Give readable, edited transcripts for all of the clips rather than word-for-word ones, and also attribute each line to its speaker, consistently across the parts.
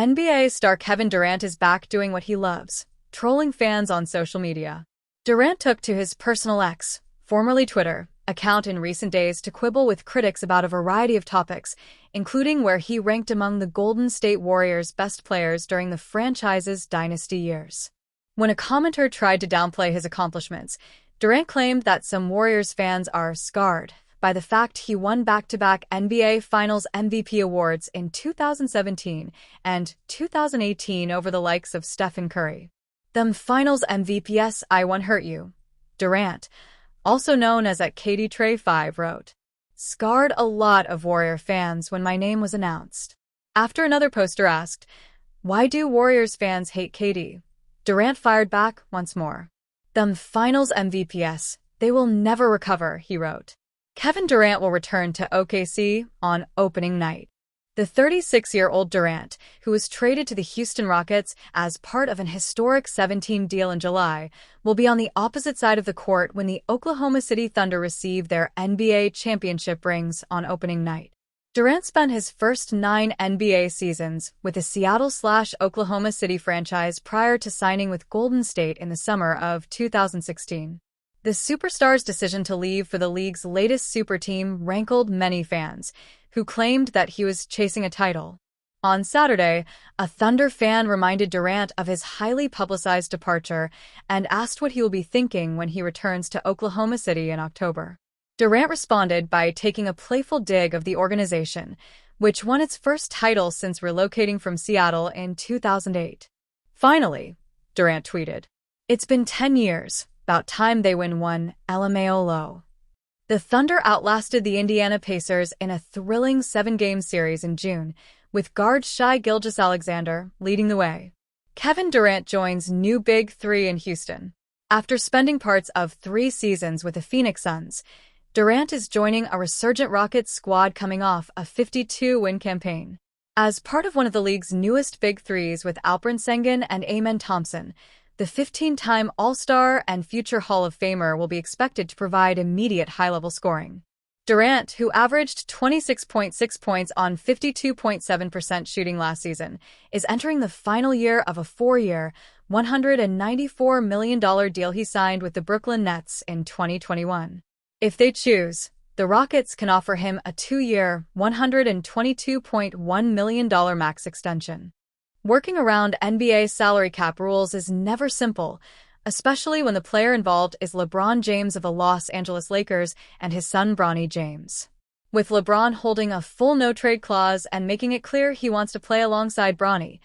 Speaker 1: NBA star Kevin Durant is back doing what he loves, trolling fans on social media. Durant took to his personal X, formerly Twitter, account in recent days to quibble with critics about a variety of topics, including where he ranked among the Golden State Warriors' best players during the franchise's dynasty years. When a commenter tried to downplay his accomplishments, Durant claimed that some Warriors fans are scarred by the fact he won back-to-back NBA Finals MVP awards in 2017 and 2018 over the likes of Stephen Curry. "Them Finals MVPs I won hurt you," Durant, also known as @KD-Trey5, wrote. "Scarred a lot of Warrior fans when my name was announced." After another poster asked, "Why do Warriors fans hate KD?" Durant fired back once more. "Them Finals MVPs, they will never recover," he wrote. Kevin Durant will return to OKC on opening night. The 36-year-old Durant, who was traded to the Houston Rockets as part of an historic 7-team deal in July, will be on the opposite side of the court when the Oklahoma City Thunder receive their NBA championship rings on opening night. Durant spent his first 9 NBA seasons with the Seattle/Oklahoma City franchise prior to signing with Golden State in the summer of 2016. The superstar's decision to leave for the league's latest super team rankled many fans, who claimed that he was chasing a title. On Saturday, a Thunder fan reminded Durant of his highly publicized departure and asked what he will be thinking when he returns to Oklahoma City in October. Durant responded by taking a playful dig of the organization, which won its first title since relocating from Seattle in 2008. "Finally," Durant tweeted, "it's been 10 years. About time they win one, LMAO." The Thunder outlasted the Indiana Pacers in a thrilling 7-game series in June, with guard Shai Gilgeous-Alexander leading the way. Kevin Durant joins new Big Three in Houston. After spending parts of 3 seasons with the Phoenix Suns, Durant is joining a resurgent Rockets squad coming off a 52-win campaign. As part of one of the league's newest Big Threes with Alperen Sengun and Amen Thompson, the 15-time All-Star and future Hall of Famer will be expected to provide immediate high-level scoring. Durant, who averaged 26.6 points on 52.7% shooting last season, is entering the final year of a 4-year, $194 million deal he signed with the Brooklyn Nets in 2021. If they choose, the Rockets can offer him a 2-year, $122.1 million max extension. Working around NBA salary cap rules is never simple, especially when the player involved is LeBron James of the Los Angeles Lakers and his son Bronny James. With LeBron holding a full no-trade clause and making it clear he wants to play alongside Bronny,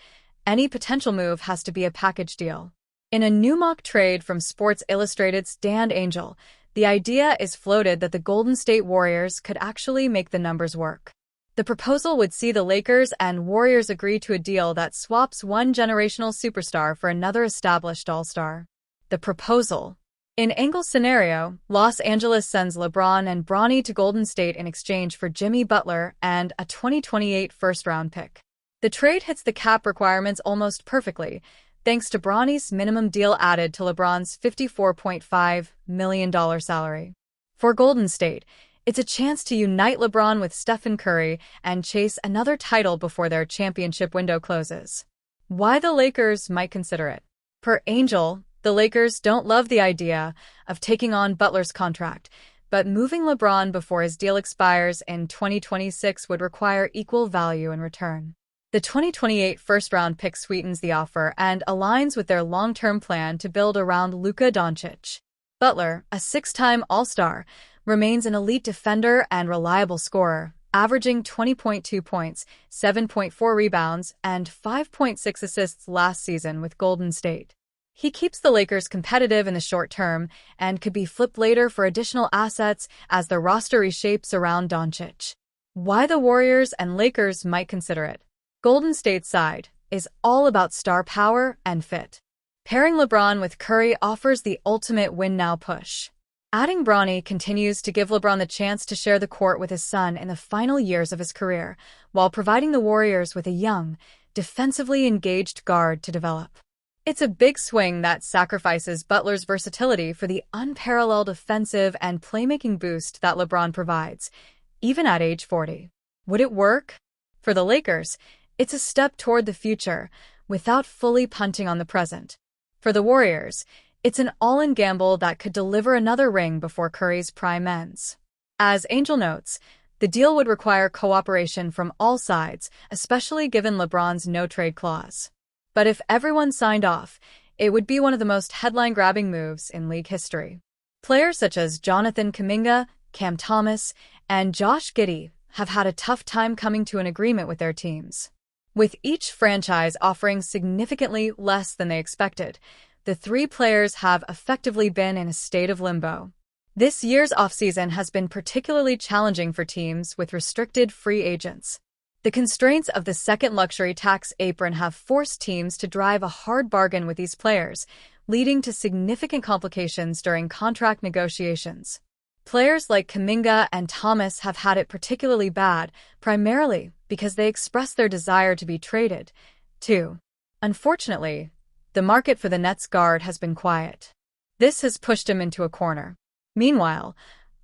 Speaker 1: any potential move has to be a package deal. In a new mock trade from Sports Illustrated's Dan Angel, the idea is floated that the Golden State Warriors could actually make the numbers work. The proposal would see the Lakers and Warriors agree to a deal that swaps one generational superstar for another established all-star. The proposal. In Angle's scenario, Los Angeles sends LeBron and Bronny to Golden State in exchange for Jimmy Butler and a 2028 first-round pick. The trade hits the cap requirements almost perfectly, thanks to Bronny's minimum deal added to LeBron's $54.5 million salary. For Golden State, it's a chance to unite LeBron with Stephen Curry and chase another title before their championship window closes. Why the Lakers might consider it. Per Angel, the Lakers don't love the idea of taking on Butler's contract, but moving LeBron before his deal expires in 2026 would require equal value in return. The 2028 first-round pick sweetens the offer and aligns with their long-term plan to build around Luka Doncic. Butler, a 6-time All-Star, remains an elite defender and reliable scorer, averaging 20.2 points, 7.4 rebounds, and 5.6 assists last season with Golden State. He keeps the Lakers competitive in the short term and could be flipped later for additional assets as the roster reshapes around Doncic. Why the Warriors and Lakers might consider it. Golden State's side is all about star power and fit. Pairing LeBron with Curry offers the ultimate win-now push. Adding Bronny continues to give LeBron the chance to share the court with his son in the final years of his career, while providing the Warriors with a young, defensively engaged guard to develop. It's a big swing that sacrifices Butler's versatility for the unparalleled offensive and playmaking boost that LeBron provides, even at age 40. Would it work? For the Lakers, It's a step toward the future, without fully punting on the present. For the Warriors, it's an all-in gamble that could deliver another ring before Curry's prime ends. As Angel notes, the deal would require cooperation from all sides, especially given LeBron's no-trade clause. But if everyone signed off, it would be one of the most headline-grabbing moves in league history. Players such as Jonathan Kuminga, Cam Thomas, and Josh Giddey have had a tough time coming to an agreement with their teams. With each franchise offering significantly less than they expected, the three players have effectively been in a state of limbo. This year's offseason has been particularly challenging for teams with restricted free agents. The constraints of the second luxury tax apron have forced teams to drive a hard bargain with these players, leading to significant complications during contract negotiations. Players like Kuminga and Thomas have had it particularly bad, primarily because they expressed their desire to be traded, too. Unfortunately, the market for the Nets guard has been quiet. This has pushed him into a corner. Meanwhile,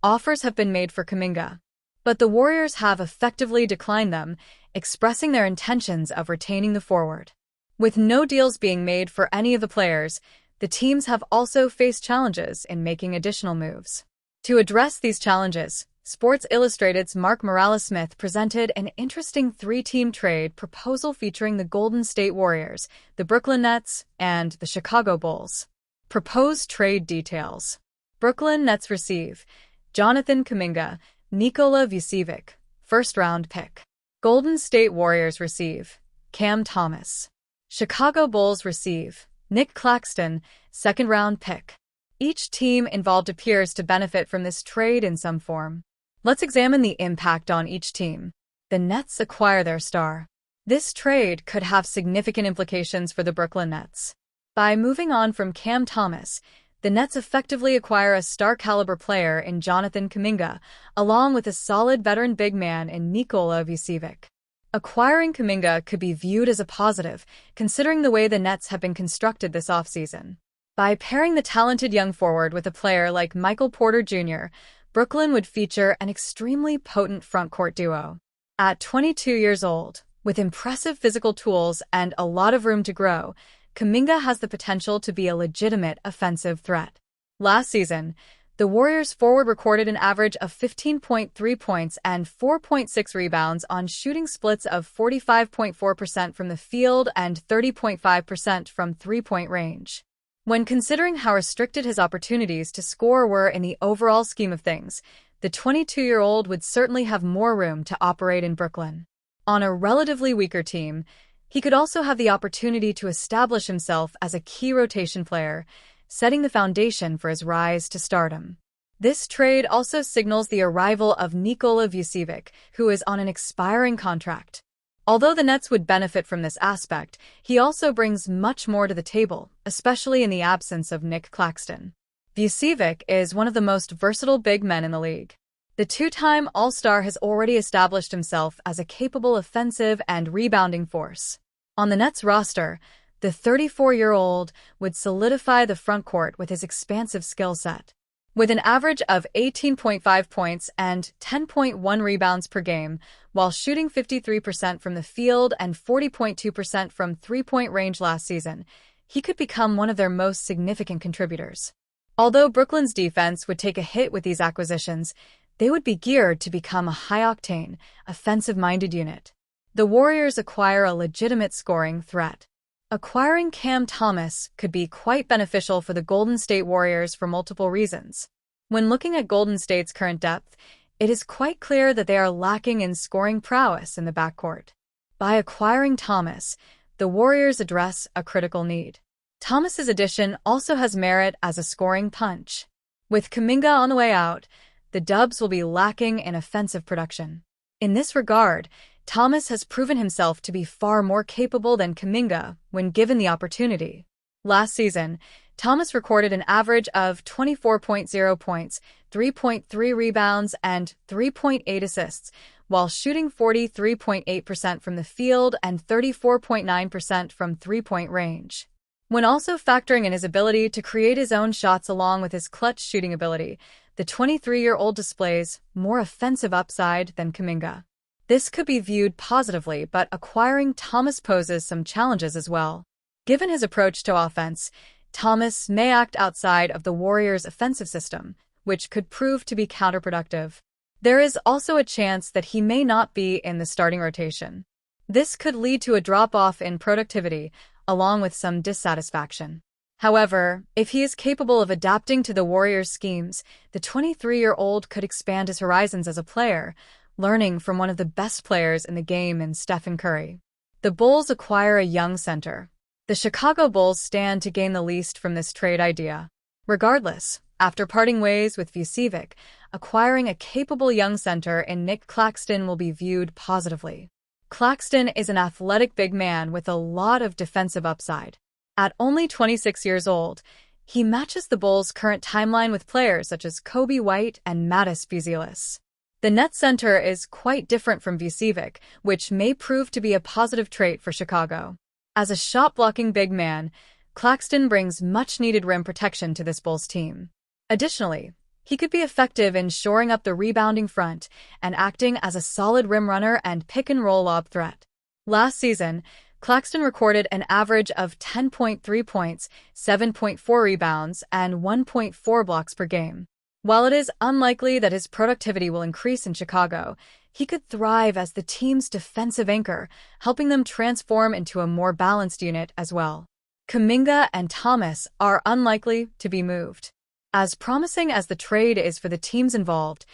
Speaker 1: offers have been made for Kuminga, but the Warriors have effectively declined them, expressing their intentions of retaining the forward. With no deals being made for any of the players, the teams have also faced challenges in making additional moves. To address these challenges, Sports Illustrated's Mark Morales-Smith presented an interesting three-team trade proposal featuring the Golden State Warriors, the Brooklyn Nets, and the Chicago Bulls. Proposed trade details. Brooklyn Nets receive Jonathan Kuminga, Nikola Vucevic, first-round pick. Golden State Warriors receive Cam Thomas. Chicago Bulls receive Nick Claxton, second-round pick. Each team involved appears to benefit from this trade in some form. Let's examine the impact on each team. The Nets acquire their star. This trade could have significant implications for the Brooklyn Nets. By moving on from Cam Thomas, the Nets effectively acquire a star-caliber player in Jonathan Kuminga, along with a solid veteran big man in Nikola Vucevic. Acquiring Kuminga could be viewed as a positive, considering the way the Nets have been constructed this offseason. By pairing the talented young forward with a player like Michael Porter Jr., Brooklyn would feature an extremely potent frontcourt duo. At 22 years old, with impressive physical tools and a lot of room to grow, Kuminga has the potential to be a legitimate offensive threat. Last season, the Warriors forward recorded an average of 15.3 points and 4.6 rebounds on shooting splits of 45.4% from the field and 30.5% from three-point range. When considering how restricted his opportunities to score were in the overall scheme of things, the 22-year-old would certainly have more room to operate in Brooklyn. On a relatively weaker team, he could also have the opportunity to establish himself as a key rotation player, setting the foundation for his rise to stardom. This trade also signals the arrival of Nikola Vucevic, who is on an expiring contract. Although the Nets would benefit from this aspect, he also brings much more to the table, especially in the absence of Nick Claxton. Vucevic is one of the most versatile big men in the league. The two-time All-Star has already established himself as a capable offensive and rebounding force. On the Nets roster, the 34-year-old would solidify the frontcourt with his expansive skill set. With an average of 18.5 points and 10.1 rebounds per game, while shooting 53% from the field and 40.2% from three-point range last season, he could become one of their most significant contributors. Although Brooklyn's defense would take a hit with these acquisitions, they would be geared to become a high-octane, offensive-minded unit. The Warriors acquire a legitimate scoring threat. Acquiring Cam Thomas could be quite beneficial for the Golden State Warriors for multiple reasons. When looking at Golden State's current depth, it is quite clear that they are lacking in scoring prowess in the backcourt. By acquiring Thomas, the Warriors address a critical need. Thomas's addition also has merit as a scoring punch. With Kuminga on the way out, the Dubs will be lacking in offensive production. In this regard, Thomas has proven himself to be far more capable than Kuminga when given the opportunity. Last season, Thomas recorded an average of 24.0 points, 3.3 rebounds, and 3.8 assists, while shooting 43.8% from the field and 34.9% from three-point range. When also factoring in his ability to create his own shots along with his clutch shooting ability, the 23-year-old displays more offensive upside than Kuminga. This could be viewed positively, but acquiring Thomas poses some challenges as well. Given his approach to offense, Thomas may act outside of the Warriors' offensive system, which could prove to be counterproductive. There is also a chance that he may not be in the starting rotation. This could lead to a drop-off in productivity, along with some dissatisfaction. However, if he is capable of adapting to the Warriors' schemes, the 23-year-old could expand his horizons as a player, learning from one of the best players in the game in Stephen Curry. The Bulls acquire a young center. The Chicago Bulls stand to gain the least from this trade idea. Regardless, after parting ways with Vucevic, acquiring a capable young center in Nick Claxton will be viewed positively. Claxton is an athletic big man with a lot of defensive upside. At only 26 years old, he matches the Bulls' current timeline with players such as Kobe White and Mattis Buzelis. The net center is quite different from Vucevic, which may prove to be a positive trait for Chicago. As a shot-blocking big man, Claxton brings much-needed rim protection to this Bulls team. Additionally, he could be effective in shoring up the rebounding front and acting as a solid rim runner and pick-and-roll lob threat. Last season, Claxton recorded an average of 10.3 points, 7.4 rebounds, and 1.4 blocks per game. While it is unlikely that his productivity will increase in Chicago, he could thrive as the team's defensive anchor, helping them transform into a more balanced unit as well. Kuminga and Thomas are unlikely to be moved. As promising as the trade is for the teams involved,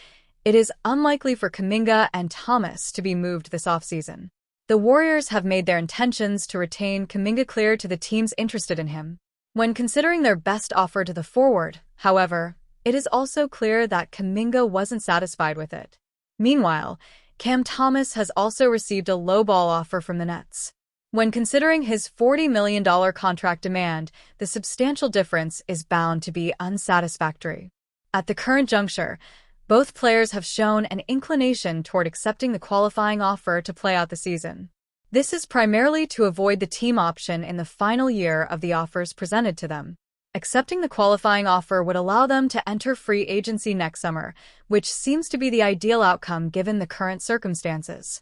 Speaker 1: it is unlikely for Kuminga and Thomas to be moved this offseason. The Warriors have made their intentions to retain Kuminga clear to the teams interested in him. When considering their best offer to the forward, however, it is also clear that Kuminga wasn't satisfied with it. Meanwhile, Cam Thomas has also received a low-ball offer from the Nets. When considering his $40 million contract demand, the substantial difference is bound to be unsatisfactory. At the current juncture, both players have shown an inclination toward accepting the qualifying offer to play out the season. This is primarily to avoid the team option in the final year of the offers presented to them. Accepting the qualifying offer would allow them to enter free agency next summer, which seems to be the ideal outcome given the current circumstances.